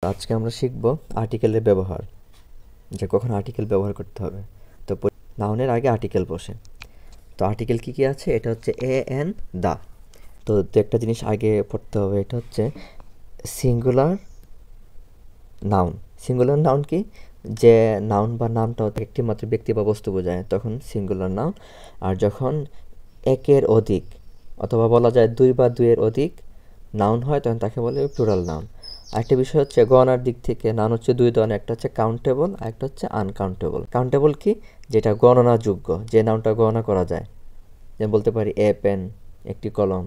আজকে আমরা শিখব আর্টিকেলের ব্যবহার, যে কখন আর্টিকেল ব্যবহার করতে হবে। তো নাউনের আগে আর্টিকেল বসে। তো আর্টিকেল কী কী আছে? এটা হচ্ছে এ এন দা। তো একটা জিনিস আগে পড়তে হবে, এটা হচ্ছে সিঙ্গুলার নাউন। সিঙ্গুলার নাউন কি? যে নাউন বা নামটা একটি মাত্র ব্যক্তি বা বস্তু বোঝায় তখন সিঙ্গুলার নাউন। আর যখন একের অধিক অথবা বলা যায় দুই বা দুইয়ের অধিক নাউন হয় তখন তাকে বলে প্লুরাল নাউন। আরেকটা বিষয় হচ্ছে গণনার দিক থেকে নাউন হচ্ছে দুই ধরনের, একটা হচ্ছে কাউন্টেবল আর একটা হচ্ছে আনকাউন্টেবল। কাউন্টেবল কি? যেটা গণনাযোগ্য, যে নাউনটা গণনা করা যায়। যেমন বলতে পারি এ পেন, একটি কলম।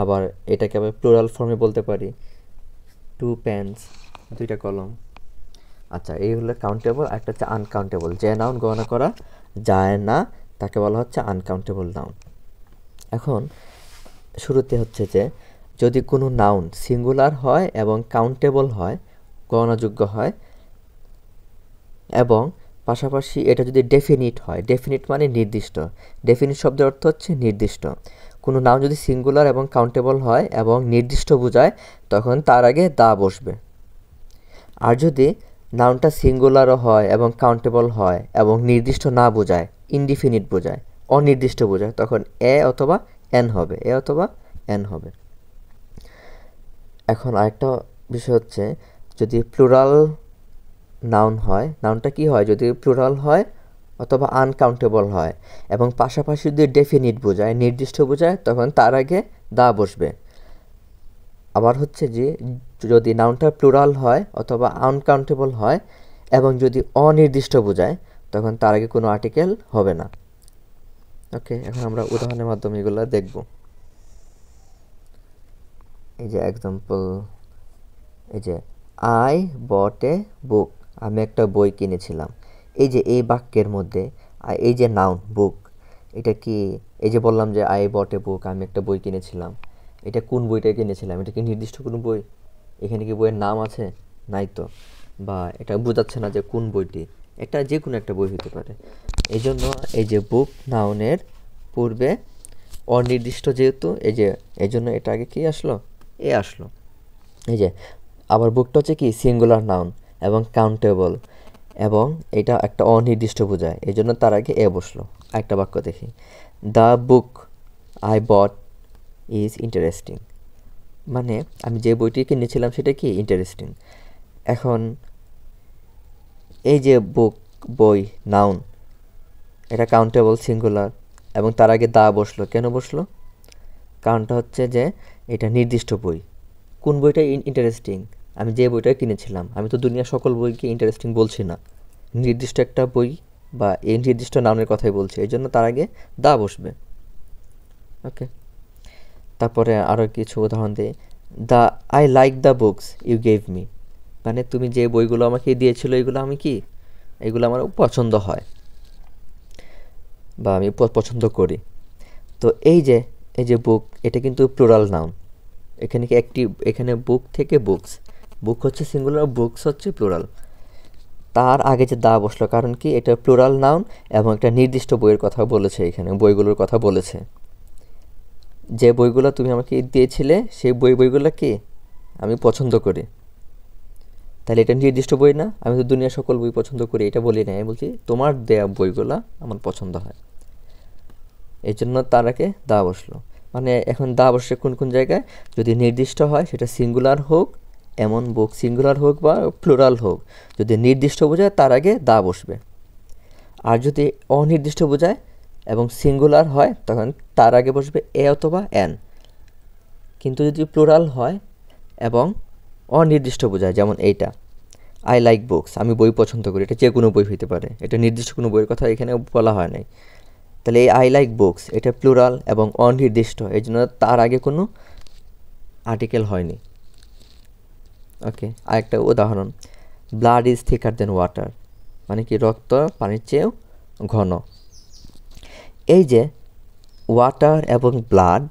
আবার এটাকে আবার প্লুরাল ফর্মে বলতে পারি টু পেন্স, দুইটা কলম। আচ্ছা, এই হলো কাউন্টেবল। আর একটা হচ্ছে আনকাউন্টেবল, যে নাউন গণনা করা যায় না তাকে বলা হচ্ছে আনকাউন্টেবল নাউন। এখন শুরুতে হচ্ছে যে যদি কোনো নাউন সিঙ্গুলার হয় এবং কাউন্টেবল হয়, গণনাযোগ্য হয়, এবং পাশাপাশি এটা যদি ডেফিনিট হয়, ডেফিনিট মানে নির্দিষ্ট, ডেফিনিট শব্দের অর্থ হচ্ছে নির্দিষ্ট। কোনো নাউন যদি সিঙ্গুলার এবং কাউন্টেবল হয় এবং নির্দিষ্ট বোঝায় তখন তার আগে দা বসবে। আর যদি নাউনটা সিঙ্গুলারও হয় এবং কাউন্টেবল হয় এবং নির্দিষ্ট না বোঝায়, ইনডিফিনিট বোঝায়, অনির্দিষ্ট বোঝায়, তখন এ অথবা এন হবে, এ অথবা এন হবে। এখন আরেকটা বিষয় হচ্ছে যদি প্লুরাল নাউন হয়, নাউনটা কি হয়? যদি প্লুরাল হয় অথবা আনকাউন্টেবল হয় এবং পাশাপাশি যদি ডেফিনিট বোঝায়, নির্দিষ্ট বোঝায়, তখন তার আগে দা বসবে। আবার হচ্ছে যে যদি নাউনটা প্লুরাল হয় অথবা আনকাউন্টেবল হয় এবং যদি অনির্দিষ্ট বোঝায় তখন তার আগে কোনো আর্টিকেল হবে না। ওকে, এখন আমরা উদাহরণের মাধ্যমে এগুলো দেখব। এই যে এক্সাম্পল, এই যে আই বট এ বুক, আমি একটা বই কিনেছিলাম। এই যে এই বাক্যের মধ্যে এই যে নাউন বুক, এটা কি? এই যে বললাম যে আই বট এ বুক, আমি একটা বই কিনেছিলাম, এটা কোন বইটা কিনেছিলাম? এটা কি নির্দিষ্ট কোনো বই? এখানে কি বইয়ের নাম আছে? নাই তো। বা এটা বোঝাচ্ছে না যে কোন বইটি, এটা যে কোনো একটা বই হতে পারে। এই জন্য এই যে বুক নাউনের পূর্বে অনির্দিষ্ট যেহেতু, এই জন্য এটা আগে কি আসলো? এ আসলো। এই যে আবার বুকটা হচ্ছে কি? সিঙ্গুলার নাউন এবং কাউন্টেবল, এবং এটা একটা অনির্দিষ্ট বোঝায়, এই জন্য তার আগে এ বসলো। একটা বাক্য দেখি, the book I bought is interesting, মানে আমি যে বইটি কিনেছিলাম সেটা কি? ইন্টারেস্টিং। এখন এই যে বুক, বই, নাউন, এটা কাউন্টেবল, সিঙ্গুলার, এবং তার আগে দা বসলো। কেন বসলো? কারণটা হচ্ছে যে এটা নির্দিষ্ট বই। কোন বইটা ইন্টারেস্টিং? আমি যে বইটা কিনেছিলাম। আমি তো দুনিয়ার সকল বইকে ইন্টারেস্টিং বলছি না, নির্দিষ্ট একটা বই বা এই নির্দিষ্ট নাউনের কথাই বলছি, এই জন্য তার আগে দা বসবে। ওকে, তারপরে আরও কিছু উদাহরণ দিই। The I like the books you gave me, মানে তুমি যে বইগুলো আমাকে দিয়েছিল এগুলো আমি কি? এগুলো আমার পছন্দ হয় বা আমি পছন্দ করি। তো এই যে বুক, এটা কিন্তু প্লুরাল নাউন। এখানে কি এখানে বুক থেকে বুকস, বুক হচ্ছে সিঙ্গুলার, বুকস হচ্ছে প্লুরাল। তার আগে যে দা বসলো কারণ কি? এটা প্লুরাল নাউন এবং একটা নির্দিষ্ট বইয়ের কথা বলেছে, এখানে বইগুলোর কথা বলেছে। যে বইগুলো তুমি আমাকে দিয়েছিলে সেই বইগুলো কি আমি পছন্দ করি। তাহলে এটা নির্দিষ্ট বই না? আমি তো দুনিয়ার সকল বই পছন্দ করি এটা বলি না, আমি বলছি তোমার দেয়া বইগুলো আমার পছন্দ হয়, এই জন্য তার আগে দা বসলো। মানে এখন দা বসে কোন কোন জায়গায়? যদি নির্দিষ্ট হয়, সেটা সিঙ্গুলার হোক, এমন বুক সিঙ্গুলার হোক বা প্লুরাল হোক, যদি নির্দিষ্ট বোঝায় তার আগে দা বসবে। আর যদি অনির্দিষ্ট বোঝায় এবং সিঙ্গুলার হয় তখন তার আগে বসবে এ অথবা এন। কিন্তু যদি প্লুরাল হয় এবং অনির্দিষ্ট বোঝায়, যেমন এইটা আই লাইক বুকস, আমি বই পছন্দ করি, এটা যে কোনো বই হইতে পারে, এটা নির্দিষ্ট কোনো বইয়ের কথা এখানে বলা হয় নাই। তাহলে এই আই লাইক বুকস এটা প্লুরাল এবং অনির্দিষ্ট, এই জন্য তার আগে কোনো আর্টিকেল হয়নি। ওকে, আরেকটা উদাহরণ, blood is thicker than water, মানে কি? রক্ত পানির চেয়েও ঘন। এই যে ওয়াটার এবং ব্লাড,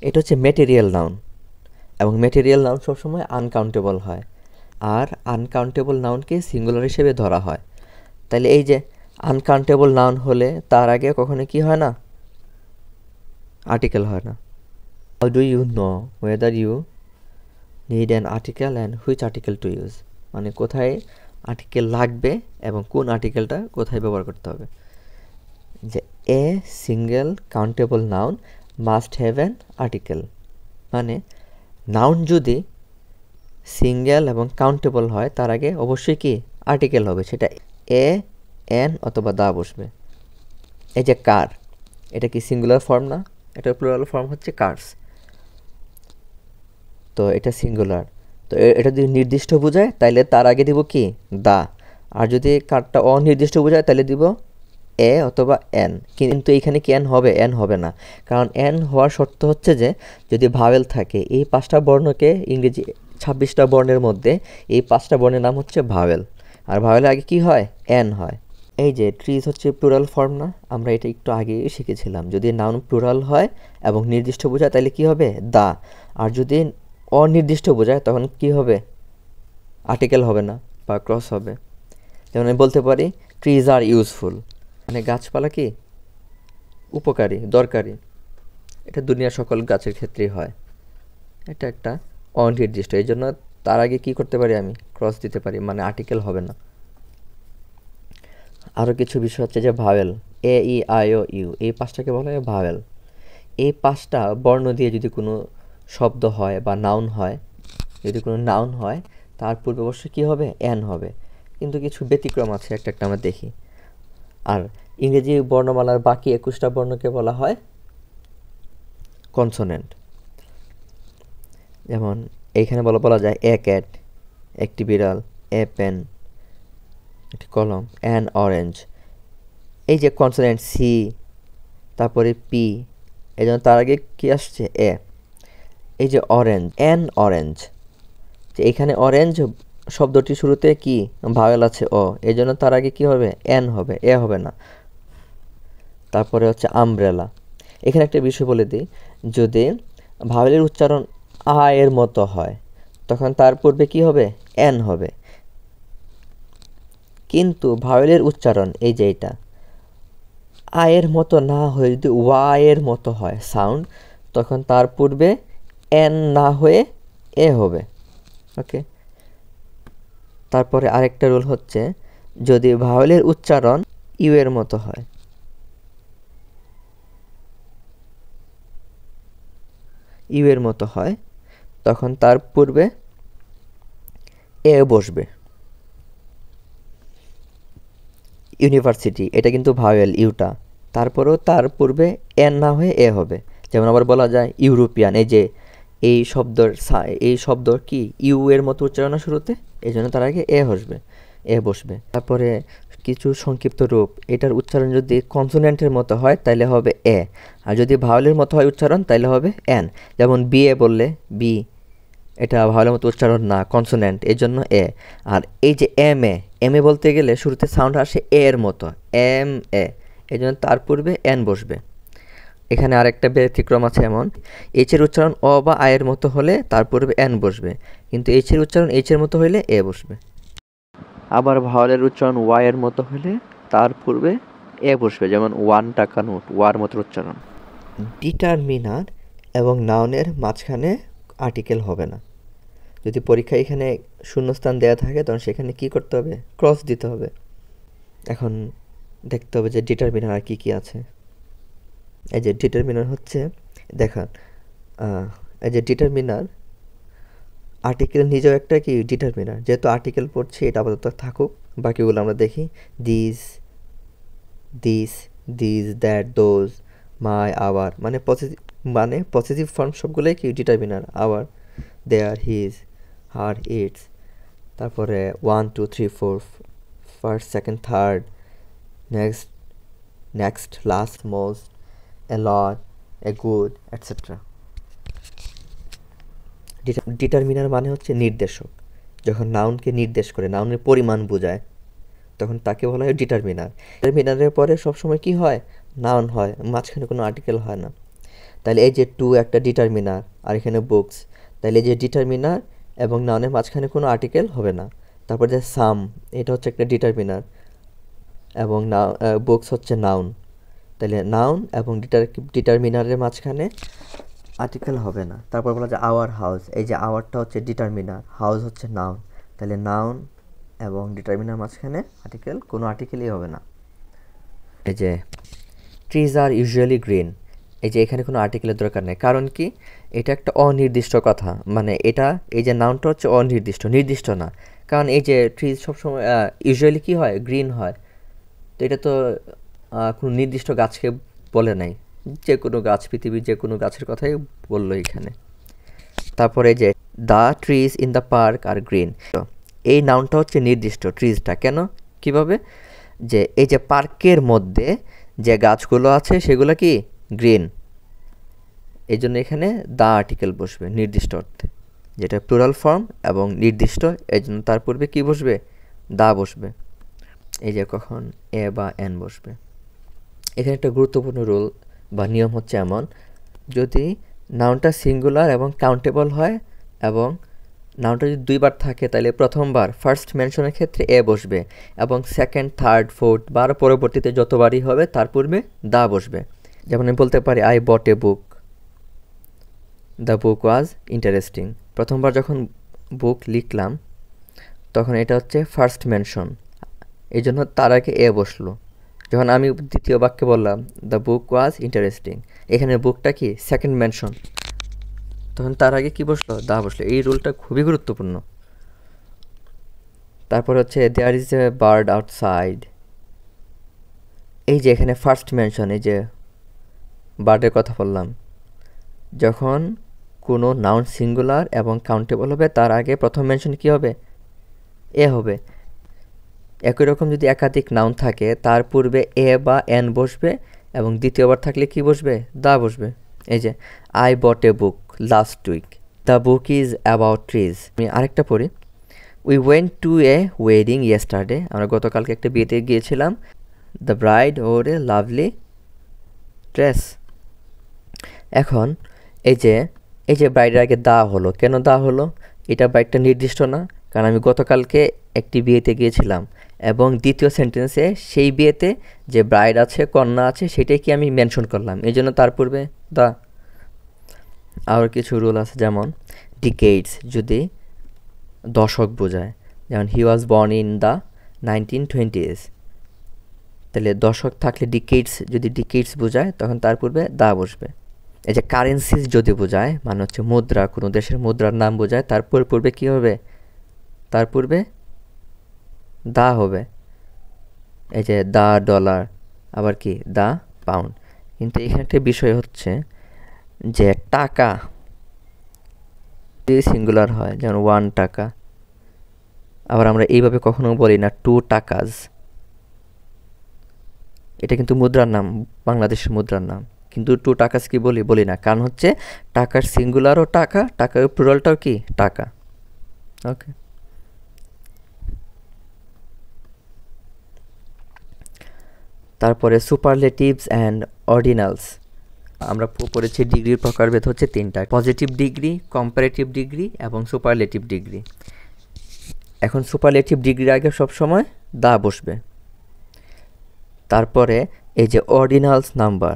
এটা হচ্ছে মেটেরিয়াল নাউন, এবং মেটেরিয়াল নাউন সবসময় আনকাউন্টেবল হয়, আর আনকাউন্টেবল নাউনকে সিঙ্গুলার হিসেবে ধরা হয়। তাহলে এই যে আনকাউন্টেবল নাউন হলে তার আগে কখনো কি হয় না? আর্টিকেল হয় না। How do you know whether you need an article and which article to use, মানে কোথায় আর্টিকেল লাগবে এবং কোন আর্টিকেলটা কোথায় ব্যবহার করতে হবে। যে a single countable noun must have an article, মানে নাউন যদি সিঙ্গেল এবং কাউন্টেবল হয় তার আগে অবশ্যই কি আর্টিকেল হবে, সেটা এ, এন অথবা দা বসবে। এই যে কার, এটা কি সিঙ্গুলার ফর্ম না, এটা প্লুরাল ফর্ম হচ্ছে কার্স, তো এটা সিঙ্গুলার। তো এটা যদি নির্দিষ্ট বোঝায় তাহলে তার আগে দিব কি দা, আর যদি কারটা অনির্দিষ্ট বোঝায় তাহলে দিব এ অথবা এন। কিন্তু এইখানে কি এন হবে? এন হবে না, কারণ এন হওয়ার শর্ত হচ্ছে যে যদি ভাওয়েল থাকে। এই 5টা বর্ণকে ইংরেজি 26টা বর্ণের মধ্যে এই 5টা বর্ণের নাম হচ্ছে ভাওয়েল, আর ভাওয়েলের আগে কি হয়? এন হয়। এই যে ট্রিজ হচ্ছে প্লুরাল ফর্ম না, আমরা এটা একটু আগে শিখেছিলাম। যদি নাউন প্লুরাল হয় এবং নির্দিষ্ট বোঝায় তাহলে কি হবে? দা, আর যদি অনির্দিষ্ট বোঝায় তখন কি হবে? আর্টিকেল হবে না বা ক্রস হবে। যেমন আমি বলতে পারি ট্রিজ আর ইউজফুল, মানে গাছপালা কি উপকারী, দরকারি। এটা দুনিয়ার সকল গাছের ক্ষেত্রেই হয়। এটা একটা অনির্দিষ্ট, এই জন্য তার আগে কি করতে পারি? আমি ক্রস দিতে পারি, মানে আর্টিকেল হবে না। আরও কিছু বিষয় হচ্ছে যে vowel, A E I O U, এই 5টাকে বলা হয় ভাওয়েল। এই 5টা বর্ণ দিয়ে যদি কোনো শব্দ হয় বা নাউন হয়, যদি কোনো নাউন হয় তার পূর্বে অবশ্যই কী হবে? এন হবে। কিন্তু কিছু ব্যতিক্রম আছে, একটা একটা আমরা দেখি। আর ইংরেজি বর্ণমালার বাকি 21টা বর্ণকে বলা হয় কনসোনেন্ট। যেমন এইখানে বলা যায় এ ক্যাট, একটি বিড়াল, এ পেন, একটি কলম, অ্যান অরেঞ্জ। এই যে কনসোনেন্ট সি, তারপরে পি, এই জন্য তার আগে কি আসছে? এ। এই যে অরেঞ্জ, অ্যান অরেঞ্জ, যে এখানে অরেঞ্জ শব্দটি শুরুতে কি ভাওয়েল আছে ও, এই জন্য তার আগে কি হবে? এন হবে, এ হবে না। তারপরে হচ্ছে আমব্রেলা। এখানে একটা বিষয় বলে দিই, যদি ভাওয়েলের উচ্চারণ আ এর মতো হয় তখন তার পূর্বে কি হবে? এন হবে। কিন্তু ভাওয়েলের উচ্চারণ এই যে এটা আয়ের মতো না হয়ে যদি ওয়াইয়ের মতো হয় সাউন্ড, তখন তার পূর্বে এন না হয়ে এ হবে। ওকে, তারপরে আরেকটা রুল হচ্ছে যদি ভাওয়েলের উচ্চারণ ইউ এর মতো হয়, ইউ এর মতো হয়, তখন তার পূর্বে এ বসবে। ইউনিভার্সিটি, এটা কিন্তু ভাওয়েল ইউটা, তারপরেও তার পূর্বে এন না হয়ে এ হবে। যেমন আবার বলা যায় ইউরোপিয়ান, এই যে এই শব্দ কি ইউ এর মতো উচ্চারণ শুরুতে, এই জন্য তার আগে এ বসবে। তারপরে কিছু সংক্ষিপ্ত রূপ, এটার উচ্চারণ যদি কনসোনেন্টের মতো হয় তাহলে হবে এ, আর যদি ভাওয়েলের মতো হয় উচ্চারণ তাহলে হবে এন। যেমন বি এ বললে বি, এটা ভাওয়েলের মতো উচ্চারণ না, কনসোনেন্ট, এই জন্য এ। আর এই যে এম এ বলতে গেলে শুরুতে সাউন্ড আসে এ এর মতো, এম এ, এই জন্য তার পূর্বে এন বসবে। এখানে আরেকটা ব্যতিক্রম আছে, এমন এইচের উচ্চারণ অ বা আয়ের মতো হলে তার পূর্বে এন বসবে, কিন্তু এইচের উচ্চারণ এইচের মতো হলে এ বসবে। আবার ভাওয়েলের উচ্চারণ ওয়াইয়ের মতো হলে তার পূর্বে এ বসবে, যেমন 1 টাকা নোট, ওয়ার মতো উচ্চারণ। ডিটারমিনার এবং নাউনের মাঝখানে আর্টিকেল হবে না। যদি পরীক্ষায় এখানে শূন্যস্থান দেওয়া থাকে তখন সেখানে কি করতে হবে? ক্রস দিতে হবে। এখন দেখতে হবে যে ডিটারমিনার আর কি আছে। এই যে ডিটারমিনার হচ্ছে, দেখান, এই যে ডিটারমিনার, আর্টিকেল নিজেও একটা কি ডিটারমিনার। যেহেতু আর্টিকেল পড়ছি এটা আপাতত থাকুক, বাকিগুলো আমরা দেখি। This, that, those, my, our, মানে পসেসিভ ফর্ম সবগুলোই কি determiner. Our, their, his, her, its, তারপরে 1 2 3 4, first, second, third, next, last, most, a lot, a good, etcetera. Determiner মানে হচ্ছে নির্দেশক। যখন নাউনকে নির্দেশ করে, নাউনের পরিমাণ বোঝায়, তখন তাকে বলা হয় ডিটারমিনার। ডিটারমিনারের পরে সবসময় কি হয়? নাউন হয়, মাঝখানে কোনো আর্টিকেল হয় না। তাহলে এই যে টু একটা ডিটারমিনার, আর এখানে বুকস, তাহলে এই যে ডিটারমিনার এবং নাউনের মাঝখানে কোনো আর্টিকেল হবে না। তারপর যে সাম, এটা হচ্ছে একটা ডিটারমিনার, এবং বুকস হচ্ছে নাউন। তাহলে নাউন এবং ডিটারমিনারের মাঝখানে আর্টিকেল হবে না। তারপর বলা যায় আওয়ার হাউস, এই যে আওয়ারটা হচ্ছে ডিটারমিনার, হাউস হচ্ছে নাউন, তাহলে নাউন এবং ডিটারমিনার মাঝখানে আর্টিকেল, কোনো আর্টিকেলই হবে না। এই যে ট্রিজ আর ইউজুয়ালি গ্রিন, এই যে এখানে কোনো আর্টিকেলের দরকার নেই, কারণ কি এটা একটা অনির্দিষ্ট কথা, মানে এটা এই যে নাউনটা হচ্ছে অনির্দিষ্ট, নির্দিষ্ট না। কারণ এই যে ট্রিজ সবসময় ইউজুয়ালি কী হয়, গ্রিন হয়, তো এটা তো কোনো নির্দিষ্ট গাছকে বলে নাই, যে কোনো গাছ, পৃথিবীর যে কোনো গাছের কথাই বললো এখানে। তারপরে যে the trees in the park are green, এই নাউনটা হচ্ছে নির্দিষ্ট, ট্রিজটা কেন, কিভাবে, যে এই যে পার্কের মধ্যে যে গাছগুলো আছে সেগুলো কি গ্রিন, এই জন্য এখানে দ্য আর্টিকেল বসবে নির্দিষ্ট অর্থে, যেটা প্লুরাল ফর্ম এবং নির্দিষ্ট, এই জন্য তার পূর্বে কী বসবে, দা বসবে। এই যে কখন এ বা এন বসবে। এখানে একটা গুরুত্বপূর্ণ রুল বা নিয়ম হচ্ছে এমন, যদি নাউনটা সিঙ্গুলার এবং কাউন্টেবল হয় এবং নাউনটা যদি দুইবার থাকে, তাহলে প্রথমবার ফার্স্ট মেনশনের ক্ষেত্রে এ বসবে এবং সেকেন্ড, থার্ড, ফোর্থ বা আরও পরবর্তীতে যতবারই হবে তার পূর্বে দা বসবে। যেমন আমি বলতে পারি I bought a book, the book was interesting. প্রথমবার যখন বুক লিখলাম তখন এটা হচ্ছে ফার্স্ট মেনশন, এই জন্য তার আগে এ বসলো। যখন আমি দ্বিতীয় বাক্যে বললাম দ্য বুক ওয়াজ ইন্টারেস্টিং, এখানে বুকটা কি সেকেন্ড মেনশন, তখন তার আগে কি বসলো, দা বসলো। এই রুলটা খুবই গুরুত্বপূর্ণ। তারপর হচ্ছে there is a bird outside, এই যে এখানে ফার্স্ট মেনশন, এই যে বার্ডের কথা বললাম, যখন কোনো নাউন সিঙ্গুলার এবং কাউন্টেবল হবে তার আগে প্রথম মেনশন কি হবে, এ হবে। একই রকম যদি একাধিক নাউন থাকে তার পূর্বে এ বা এন বসবে এবং দ্বিতীয়বার থাকলে কি বসবে, দা বসবে। এই যে I bought a book last week, the book is about trees. আমি আরেকটা পড়ি, we went to a wedding yesterday, আমরা গতকালকে একটা বিয়েতে গিয়েছিলাম, the bride wore a lovely dress. এখন এই যে ব্রাইডের আগে দা হলো, কেন দা হলো, এটা ব্রাইডটা নির্দিষ্ট না, কারণ আমি গতকালকে একটি বিয়েতে গিয়েছিলাম এবং দ্বিতীয় সেন্টেন্সে সেই বিয়েতে যে ব্রাইড আছে, কন্যা আছে, সেটাই কি আমি মেনশন করলাম, এই জন্য তার পূর্বে দা। আর কিছু রুল আছে, যেমন ডিকেডস যদি দশক বোঝায়, যেমন he was born in the 1920s, তাহলে দশক থাকলে ডিকেডস, যদি ডিকেডস বোঝায় তখন তার পূর্বে দা বসবে। এই যে কারেন্সিস যদি বোঝায়, মানে হচ্ছে মুদ্রা, কোনো দেশের মুদ্রার নাম বোঝায়, তারপর পূর্বে কী হবে, তার পূর্বে দা হবে। এই যে দা ডলার, আবার কি দা পাউন্ড। কিন্তু এখানে একটা বিষয় হচ্ছে যে টাকা যদি সিঙ্গুলার হয়, যেমন 1 টাকা, আবার আমরা এইভাবে কখনো বলি না 2 টাকাস, এটা কিন্তু মুদ্রার নাম, বাংলাদেশের মুদ্রার নাম, কিন্তু 2 টাকাস কি বলি না, কারণ হচ্ছে টাকার সিঙ্গুলারও টাকা, টাকার প্লুরালটাও কি টাকা। ওকে, তারপরে সুপারলেটিভস অ্যান্ড অর্ডিনালস। আমরা পড়েছি ডিগ্রির প্রকারভেদ হচ্ছে 3টা, পজিটিভ ডিগ্রি, কম্পারেটিভ ডিগ্রি এবং সুপারলেটিভ ডিগ্রি। এখন সুপারলেটিভ ডিগ্রির আগে সবসময় দা বসবে। তারপরে এই যে অর্ডিনালস নাম্বার,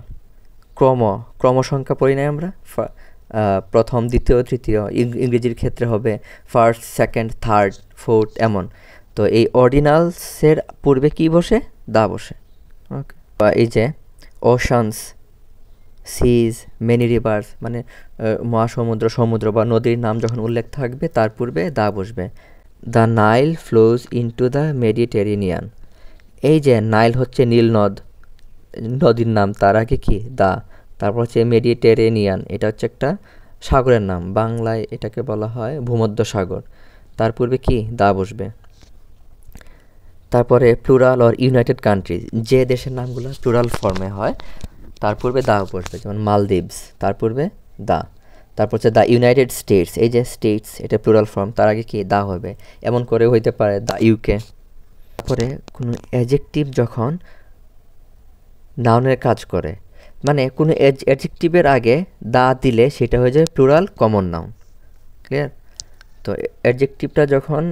ক্রম সংখ্যা পড়ি নাই আমরা, প্রথম, দ্বিতীয়, তৃতীয়, ইংরেজির ক্ষেত্রে হবে ফার্স্ট, সেকেন্ড, থার্ড, ফোর্থ, এমন। তো এই অর্ডিনালসের পূর্বে কি বসে, দা বসে। ওকে, এই যে ওশানস, সিজ, মেনি রিভার্স, মানে মহাসমুদ্র, সমুদ্র বা নদীর নাম যখন উল্লেখ থাকবে তার পূর্বে দা বসবে। The Nile flows into the Mediterranean, এই যে নাইল হচ্ছে নীল নদ, নদীর নাম, তার আগে কি দা। তারপর হচ্ছে মেডিটেরেনিয়ান, এটা হচ্ছে একটা সাগরের নাম, বাংলায় এটাকে বলা হয় ভূমধ্য সাগর, তার পূর্বে কি দা বসবে। তারপরে প্লুরাল অর ইউনাইটেড কান্ট্রিজ, যে দেশের নামগুলো প্লুরাল ফর্মে হয় তার পূর্বে দা বসবে, যেমন মালদ্বীপস, তার পূর্বে দা। তারপর হচ্ছে দ্য ইউনাইটেড স্টেটস, এই যে স্টেটস, এটা প্লুরাল ফর্ম, তার আগে কি দা হবে, এমন করে হইতে পারে দ্য ইউকে। তারপরে কোনো অ্যাডজেক্টিভ যখন নাউনের কাজ করে, মানে কোনো অ্যাডজেক্টিভের আগে দা দিলে সেটা হয়ে যায় প্লুরাল কমন নাউন, ক্লিয়ার। তো অ্যাডজেক্টিভটা যখন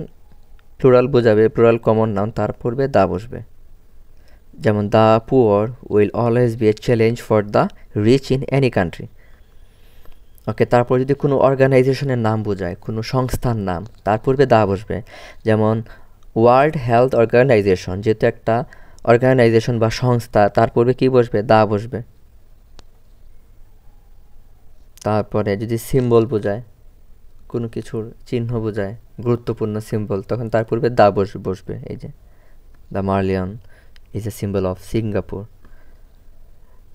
প্লুরাল বোঝাবে, প্লুরাল কমন নাউন, তার পূর্বে দা বসবে। যেমন the poor will always be a challenge for the rich in any country, okay, তারপর যদি কোনো অর্গানাইজেশনের নাম বোঝায়, কোনো সংস্থার নাম, তার পূর্বে দা বসবে। যেমন ওয়ার্ল্ড হেলথ অর্গানাইজেশন, যেহেতু একটা অর্গানাইজেশন বা সংস্থা, তার পূর্বে কী বসবে? দা বসবে। তারপরে যদি সিম্বল বোঝায়, কোনো কিছুর চিহ্ন বোঝায়, গুরুত্বপূর্ণ সিম্বল, তখন তার পূর্বে দা বসবে। এই যে the Merlion is a symbol of Singapore.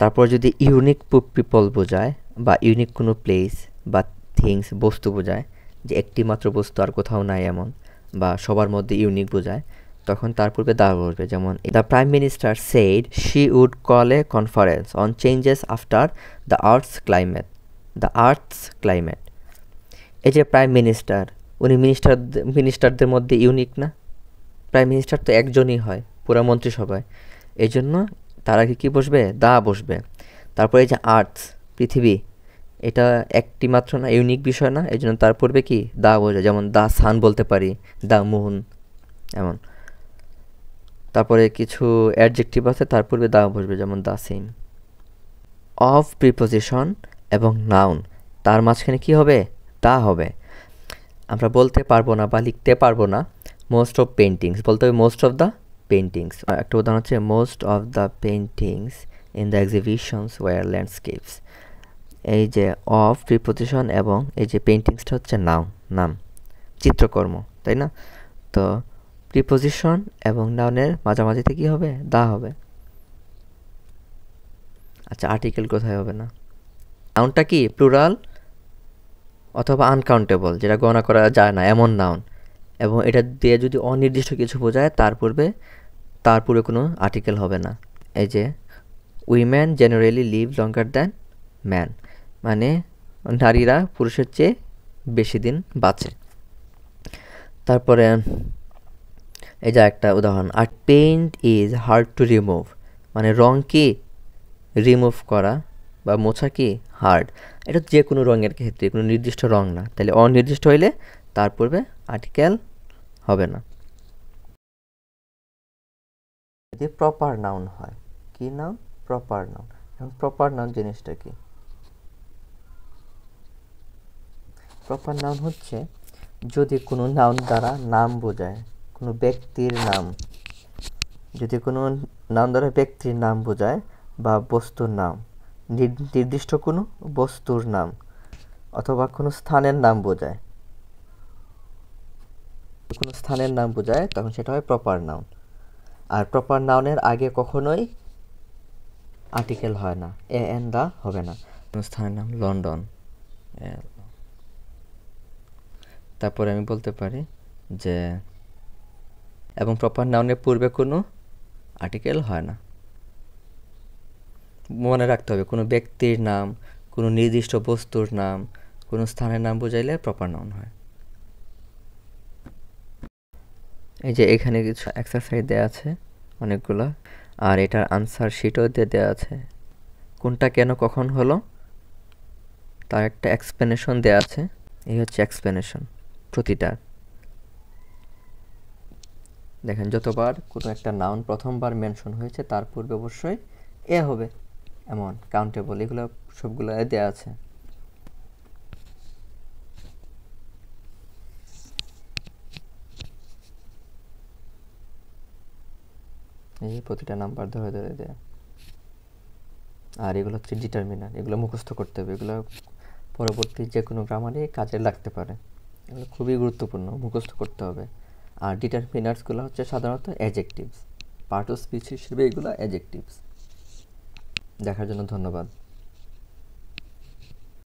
তারপর যদি ইউনিক পিপল বোঝায় বা ইউনিক কোনো প্লেস বা থিংস, বস্তু বোঝায়, যে একটি মাত্র বস্তু আর কোথাও নাই এমন, বা সবার মধ্যে ইউনিক বোঝায়, তখন তার পূর্বে দা বসবে। যেমন the prime minister said she would call a conference on changes after the earth's climate. এই যে প্রাইম মিনিস্টার, উনি মিনিস্টারদের মধ্যে ইউনিক না? প্রাইম মিনিস্টার তো একজনই হয় পুরো মন্ত্রিসভায়, এই জন্য তার আগে কী বসবে? দা বসবে। তারপর এই যে আর্থস, পৃথিবী, এটা একটি মাত্র না, ইউনিক বিষয় না, এই জন্য তার পূর্বে কি? দা বসবে। যেমন দা সান বলতে পারি, দা মুন, এমন। তারপরে কিছু অ্যাডজেক্টিভ আছে, তার পূর্বে দা বসবে, যেমন দা সেম। অফ প্রিপোজিশন এবং নাউন, তার মাঝখানে কি হবে? দা হবে। আমরা বলতে পারবো না বা লিখতে পারবো না মোস্ট অফ পেন্টিংস, বলতে হবে মোস্ট অফ দ্য পেন্টিংস। একটা উদাহরণ হচ্ছে most of the paintings in the exhibitions were landscapes. এই যে অফ প্রিপোজিশন এবং এই যে পেন্টিংসটা হচ্ছে নাম, চিত্রকর্ম, তাই না? তো প্রিপোজিশন এবং নাউনের মাঝামাঝিতে কী হবে? দা হবে। আচ্ছা, আর্টিকেল কোথায় হবে না? নাউনটা কি? প্লুরাল অথবা আনকাউন্টেবল, যেটা গণনা করা যায় না এমন নাউন, এবং এটা দিয়ে যদি অনির্দিষ্ট কিছু বোঝায়, তার পূর্বে কোনো আর্টিকেল হবে না। এই যে women generally live longer than man, মানে নারীরা পুরুষের চেয়ে বেশি দিন বাঁচে। তারপরে এই যে একটা উদাহরণ, আর paint is hard to remove, মানে রং কি? রিমুভ করা বা মোছা কি? হার্ড। এটা যে কোনো রঙের ক্ষেত্রে, কোনো নির্দিষ্ট রং না, তাহলে অনির্দিষ্ট হইলে তার পূর্বে আর্টিকেল হবে না। যদি প্রপার নাউন হয়, কি নাউন? Proper noun. এখন প্রপার নাউন জিনিসটা কি? প্রপার নাউন হচ্ছে যদি কোনো নাউন দ্বারা নাম বোঝায়, কোনো ব্যক্তির নাম, যদি কোনো নাউন দ্বারা ব্যক্তির নাম বোঝায় বা বস্তুর নাম, নির্দিষ্ট কোনো বস্তুর নাম, অথবা কোনো স্থানের নাম বোঝায়, তখন সেটা হয় প্রপার নাউন। আর প্রপার নাউনের আগে কখনোই আর্টিকেল হয় না, এ এন দা হবে না। কোনো স্থানের নাম লন্ডন, তারপরে আমি বলতে পারি যে এবং প্রপার নাউনের পূর্বে কোনো আর্টিকেল হয় না। মনে রাখতে হবে, কোনো ব্যক্তির নাম, কোনো নির্দিষ্ট বস্তুর নাম, কোনো স্থানের নাম বোঝাইলে প্রপার নাউন হয়। এই যে এখানে কিছু এক্সারসাইজ দেওয়া আছে অনেকগুলো, আর এটার আনসার শিটও দেওয়া আছে। কোনটা কেন কখন হলো তার একটা এক্সপ্লেনেশন দেওয়া আছে। এই হচ্ছে এক্সপ্লেনেশন প্রতিটার। দেখেন, যতবার কোনো একটা নাউন প্রথমবার মেনশন হয়েছে, তার পূর্বে অবশ্যই এ হবে, এমন কাউন্টেবল, এগুলো সবগুলো দেওয়া আছে। এই প্রতিটা নাম্বার ধরে ধরে দেয়া। আর এগুলো হচ্ছে ডিটারমিনার, এগুলো মুখস্থ করতে হবে, এগুলো পরবর্তী যে কোনো গ্রামারে কাজে লাগতে পারে, এগুলো খুবই গুরুত্বপূর্ণ, মুখস্থ করতে হবে। আর ডিটারমিনার্সগুলো হচ্ছে সাধারণত অ্যাডজেক্টিভস, পার্ট অফ স্পিচ হিসেবে এগুলো অ্যাডজেক্টিভস। দেখার জন্য ধন্যবাদ।